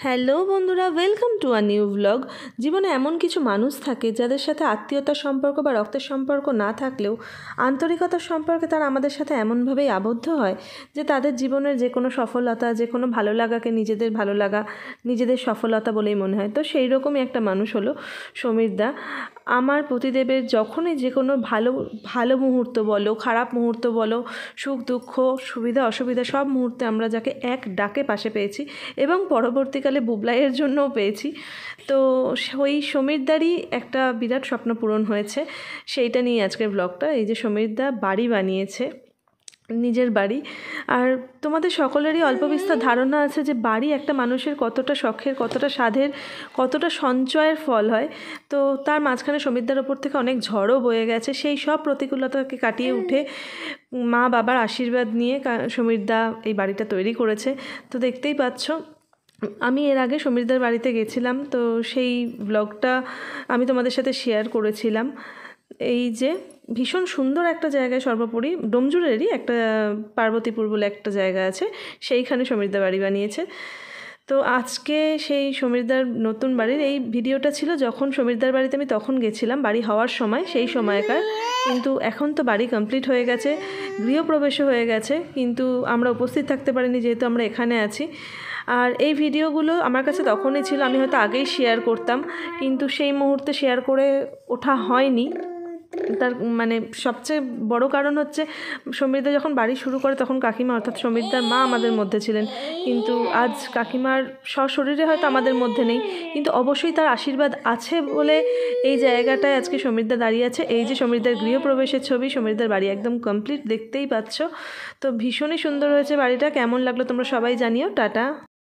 Hello বন্ধুরা, welcome to a new blog. জীবনে এমন কিছু মানুষ থাকে যাদের সাথে আত্মীয়তার সম্পর্ক বা রক্তের সম্পর্ক না থাকলেও আন্তরিকতার সম্পর্কে তারা আমাদের সাথে এমনভাবেই আবদ্ধ হয় যে তাদের জীবনের যে কোনো সফলতা, যে কোনো ভালো লাগাকে নিজেদের ভালো লাগা, নিজেদের সফলতা বলেই মনে হয়। তো সেই রকমই একটা মানুষ হলো সমীর দা। আমার পতিদেবের যখনই যে কোনো ভালো মুহূর্ত বলো, খারাপ মুহূর্ত বলো, সুখ দুঃখ, সুবিধা অসুবিধা, সব মুহূর্তে আমরা যাকে এক ডাকে পাশে পেয়েছি এবং পরবর্তীকালে বুবলাইয়ের জন্যও পেয়েছি। তো ওই সমীরদারই একটা বিরাট স্বপ্ন পূরণ হয়েছে, সেইটা নিয়ে আজকের ব্লগটা। এই যে সমীরদা বাড়ি বানিয়েছে, নিজের বাড়ি। আর তোমাদের সকলেরই অল্প বিস্তর ধারণা আছে যে বাড়ি একটা মানুষের কতটা শখের, কতটা সাধের, কতটা সঞ্চয়ের ফল হয়। তো তার মাঝখানে সমীরদার ওপর থেকে অনেক ঝড়ও বয়ে গেছে। সেই সব প্রতিকূলতাকে কাটিয়ে উঠে মা বাবার আশীর্বাদ নিয়ে সমীরদা এই বাড়িটা তৈরি করেছে। তো দেখতেই পাচ্ছ, আমি এর আগে সমীরদার বাড়িতে গেছিলাম, তো সেই ব্লগটা আমি তোমাদের সাথে শেয়ার করেছিলাম। এই যে ভীষণ সুন্দর একটা জায়গায়, সর্বোপরি ডোমজুড়েরই একটা পার্বতীপুর বলে একটা জায়গা আছে, সেইখানে সমীরদা বাড়ি বানিয়েছে। তো আজকে সেই সমীরদার নতুন বাড়ির এই ভিডিওটা ছিল যখন সমীরদার বাড়িতে আমি তখন গেছিলাম, বাড়ি হওয়ার সময়, সেই সময়কার। কিন্তু এখন তো বাড়ি কমপ্লিট হয়ে গেছে, গৃহপ্রবেশও হয়ে গেছে, কিন্তু আমরা উপস্থিত থাকতে পারিনি যেহেতু আমরা এখানে আছি। আর এই ভিডিওগুলো আমার কাছে তখনই ছিল, আমি হয়তো আগেই শেয়ার করতাম, কিন্তু সেই মুহূর্তে শেয়ার করে ওঠা হয়নি। তার মানে সবচেয়ে বড় কারণ হচ্ছে সমীরদা যখন বাড়ি শুরু করে তখন কাকিমা অর্থাৎ সমীরদার মা আমাদের মধ্যে ছিলেন, কিন্তু আজ কাকিমার সশরীরে হয়তো আমাদের মধ্যে নেই, কিন্তু অবশ্যই তার আশীর্বাদ আছে বলে এই জায়গাটায় আজকে সমীরদা দাঁড়িয়ে আছে। এই যে সমীরদার গৃহপ্রবেশের ছবি, সমীরদার বাড়ি একদম কমপ্লিট, দেখতেই পাচ্ছ। তো ভীষণই সুন্দর হয়েছে বাড়িটা। কেমন লাগলো তোমরা সবাই জানিও। টাটা।